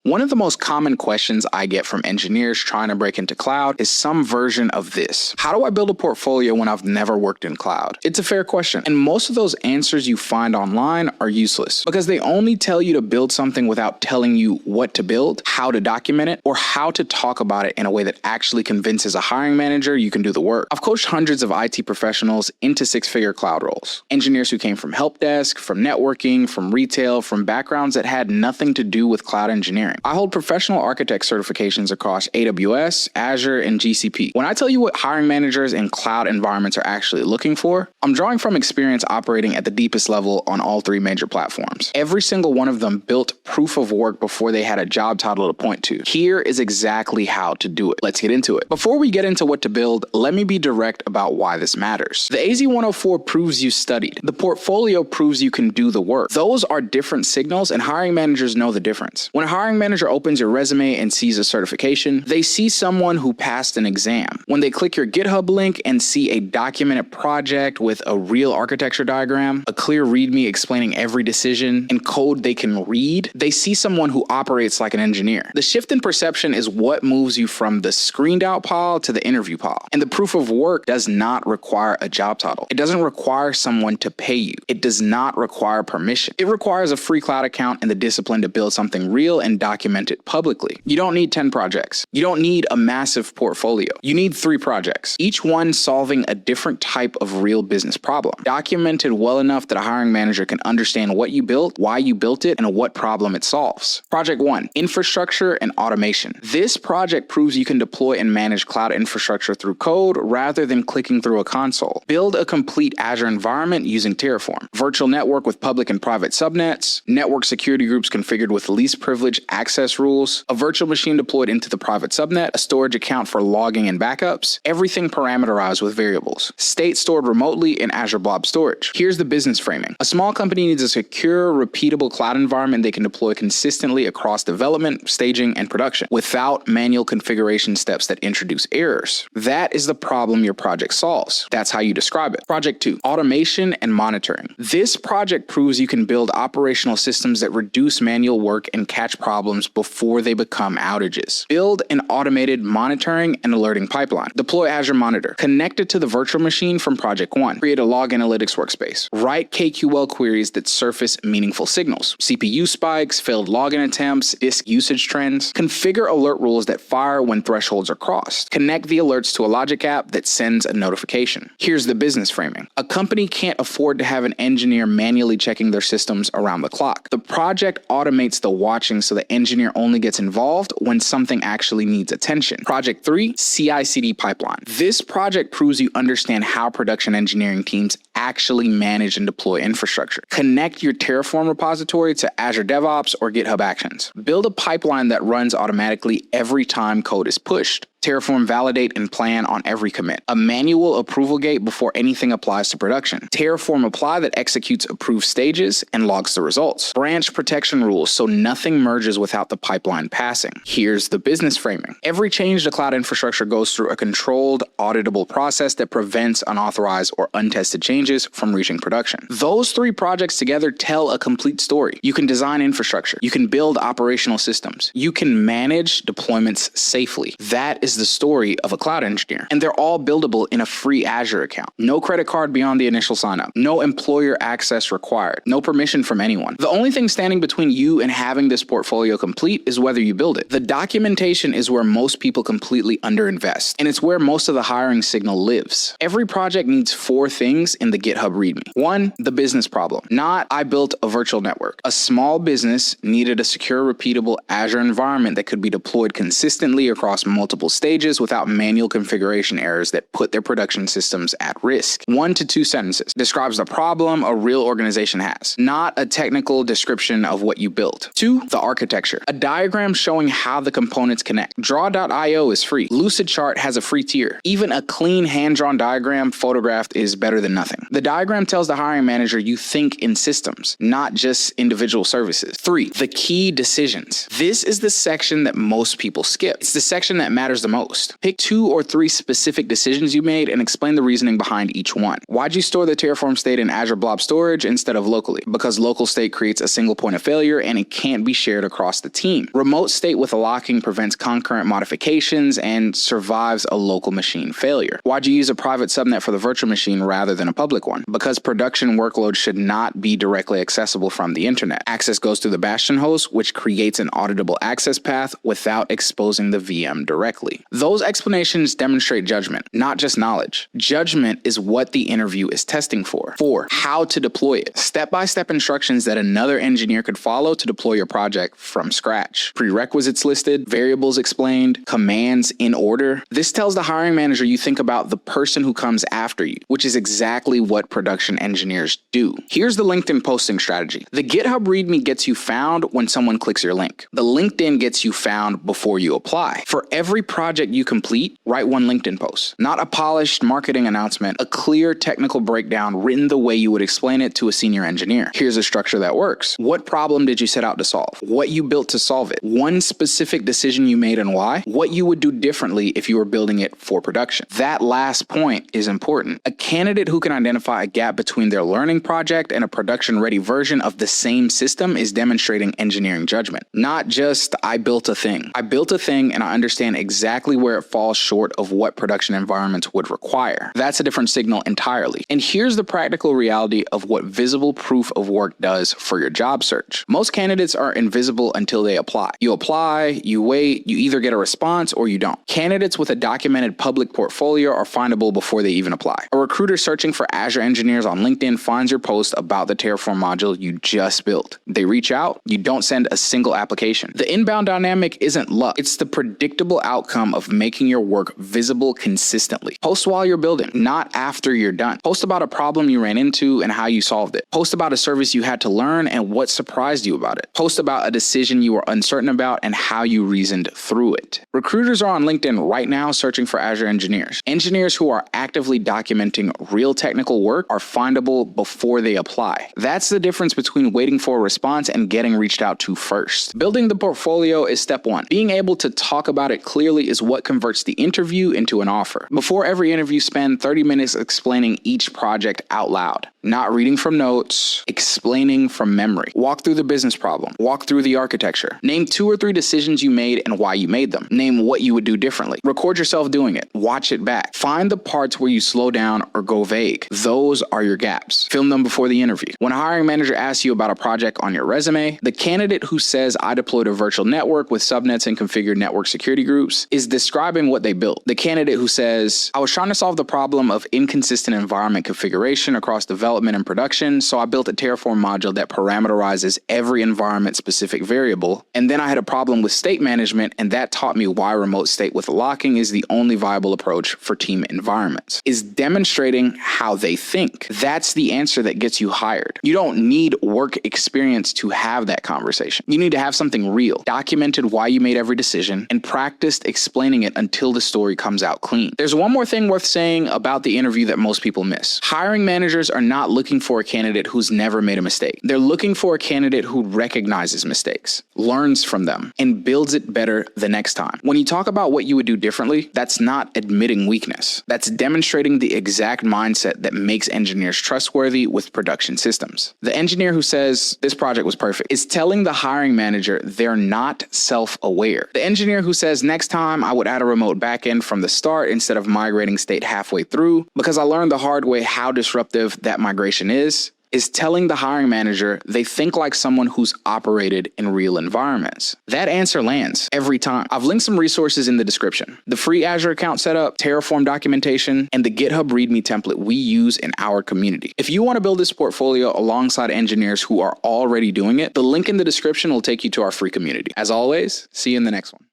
One of the most common questions I get from engineers trying to break into cloud is some version of this. How do I build a portfolio when I've never worked in cloud? It's a fair question, and most of those answers you find online are useless because they only tell you to build something without telling you what to build, how to document it, or how to talk about it in a way that actually convinces a hiring manager you can do the work. I've coached hundreds of IT professionals into six-figure cloud roles. Engineers who came from help desk, from networking, from retail, from backgrounds that had nothing to do with cloud engineering. I hold professional architect certifications across AWS, Azure, and GCP. When I tell you what hiring managers in cloud environments are actually looking for, I'm drawing from experience operating at the deepest level on all three major platforms. Every single one of them built proof of work before they had a job title to point to. Here is exactly how to do it. Let's get into it. Before we get into what to build, let me be direct about why this matters. The AZ-104 proves you studied. The portfolio proves you can do the work. Those are different signals, and hiring managers know the difference. When a hiring manager opens your resume and sees a certification, they see someone who passed an exam. When they click your GitHub link and see a documented project with a real architecture diagram, a clear README explaining every decision, and code they can read, they see someone who operates like an engineer. The shift in perception is what moves you from the screened out pile to the interview pile. And the proof of work does not require a job title. It doesn't require someone to pay you. It does not require permission. It requires a free cloud account and the discipline to build something real and document it publicly. You don't need 10 projects. You don't need a massive portfolio. You need 3 projects, each one solving a different type of real business problem, documented well enough that a hiring manager can understand what you built, why you built it, and what problem it solves. Project 1, infrastructure and automation. This project proves you can deploy and manage cloud infrastructure through code rather than clicking through a console. Build a complete Azure environment using Terraform. Virtual network with public and private subnets, network security groups configured with least privilege access rules, a virtual machine deployed into the private subnet, a storage account for logging and backups, everything parameterized with variables, state stored remotely in Azure Blob Storage. Here's the business framing. A small company needs a secure, repeatable cloud environment they can deploy consistently across development, staging, and production without manual configuration steps that introduce errors. That is the problem your project solves. That's how you describe it. Project 2, automation and monitoring. This project proves you can build operational systems that reduce manual work and catch problems before they become outages. Build an automated monitoring and alerting pipeline. Deploy Azure Monitor. Connect it to the virtual machine from Project 1. Create a log analytics workspace. Write KQL queries that surface meaningful signals. CPU spikes, failed login attempts, disk usage trends. Configure alert rules that fire when thresholds are crossed. Connect the alerts to a logic app that sends a notification. Here's the business framing. A company can't afford to have an engineer manually checking their systems around the clock. The project automates the watching so the engineer only gets involved when something actually needs attention. Project 3, CI/CD pipeline. This project proves you understand how production engineering teams actually manage and deploy infrastructure. Connect your Terraform repository to Azure DevOps or GitHub Actions. Build a pipeline that runs automatically every time code is pushed. Terraform validate and plan on every commit. A manual approval gate before anything applies to production. Terraform apply that executes approved stages and logs the results. Branch protection rules so nothing merges without the pipeline passing. Here's the business framing. Every change to cloud infrastructure goes through a controlled, auditable process that prevents unauthorized or untested changes from reaching production. Those 3 projects together tell a complete story. You can design infrastructure. You can build operational systems. You can manage deployments safely. That is the story of a cloud engineer. And they're all buildable in a free Azure account. No credit card beyond the initial signup. No employer access required. No permission from anyone. The only thing standing between you and having this portfolio complete is whether you build it. The documentation is where most people completely underinvest, and it's where most of the hiring signal lives. Every project needs 4 things in the GitHub README. 1, the business problem. Not, I built a virtual network. A small business needed a secure, repeatable Azure environment that could be deployed consistently across multiple stages without manual configuration errors that put their production systems at risk. 1 to 2 sentences. Describes the problem a real organization has, not a technical description of what you built. 2, the architecture. A diagram showing how the components connect. Draw.io is free. Lucidchart has a free tier. Even a clean hand-drawn diagram photographed is better than nothing. The diagram tells the hiring manager you think in systems, not just individual services. 3, the key decisions. This is the section that most people skip. It's the section that matters the most. Pick 2 or 3 specific decisions you made and explain the reasoning behind each one. Why'd you store the Terraform state in Azure Blob Storage instead of locally? Because local state creates a single point of failure and it can't be shared across the team. Remote state with a locking prevents concurrent modifications and survives a local machine failure. Why'd you use a private subnet for the virtual machine rather than a public one? Because production workloads should not be directly accessible from the internet. Access goes through the Bastion host, which creates an auditable access path without exposing the VM directly. Those explanations demonstrate judgment, not just knowledge. Judgment is what the interview is testing for. 4. How to deploy it. Step-by-step instructions that another engineer could follow to deploy your project from scratch. Prerequisites listed, variables explained, commands in order. This tells the hiring manager you think about the person who comes after you, which is exactly what production engineers do. Here's the LinkedIn posting strategy. The GitHub README gets you found when someone clicks your link. The LinkedIn gets you found before you apply. For every project you complete, write one LinkedIn post. Not a polished marketing announcement, a clear technical breakdown written the way you would explain it to a senior engineer. Here's a structure that works. What problem did you set out to solve? What you built to solve it? One specific decision you made and why? What you would do differently if you were building it for production? That last point is important. A candidate who can identify a gap between their learning project and a production-ready version of the same system is demonstrating engineering judgment. Not just, I built a thing. I built a thing and I understand exactly where it falls short of what production environments would require. That's a different signal entirely. And here's the practical reality of what visible proof of work does for your job search. Most candidates are invisible until they apply. You apply, you wait, you either get a response or you don't. Candidates with a documented public portfolio are findable before they even apply. A recruiter searching for Azure engineers on LinkedIn finds your post about the Terraform module you just built. They reach out, you don't send a single application. The inbound dynamic isn't luck. It's the predictable outcome of making your work visible consistently. Post while you're building, not after you're done. Post about a problem you ran into and how you solved it. Post about a service you had to learn and what surprised you about it. Post about a decision you were uncertain about and how you reasoned through it. Recruiters are on LinkedIn right now searching for Azure engineers. Engineers who are actively documenting real technical work are findable before they apply. That's the difference between waiting for a response and getting reached out to first. Building the portfolio is step 1. Being able to talk about it clearly is what converts the interview into an offer. Before every interview, spend 30 minutes explaining each project out loud. Not reading from notes, explaining from memory. Walk through the business problem. Walk through the architecture. Name 2 or 3 decisions you made and why you made them. Name what you would do differently. Record yourself doing it. Watch it back. Find the parts where you slow down or go vague. Those are your gaps. Film them before the interview. When a hiring manager asks you about a project on your resume, the candidate who says, I deployed a virtual network with subnets and configured network security groups is describing what they built. The candidate who says, I was trying to solve the problem of inconsistent environment configuration across development and production, so I built a Terraform module that parameterizes every environment-specific variable, and then I had a problem with state management, and that taught me why remote state with locking is the only viable approach for team environments. Is demonstrating how they think. That's the answer that gets you hired. You don't need work experience to have that conversation. You need to have something real, documented why you made every decision, and practiced explaining it until the story comes out clean. There's one more thing worth saying about the interview that most people miss. Hiring managers are not looking for a candidate who's never made a mistake. They're looking for a candidate who recognizes mistakes, learns from them, and builds it better the next time. When you talk about what you would do differently, that's not admitting weakness. That's demonstrating the exact mindset that makes engineers trustworthy with production systems. The engineer who says, this project was perfect, is telling the hiring manager they're not self-aware. The engineer who says, next time I would add a remote backend from the start instead of migrating state halfway through because I learned the hard way how disruptive that migration is telling the hiring manager they think like someone who's operated in real environments. That answer lands every time. I've linked some resources in the description. The free Azure account setup, Terraform documentation, and the GitHub README template we use in our community. If you want to build this portfolio alongside engineers who are already doing it, the link in the description will take you to our free community. As always, see you in the next one.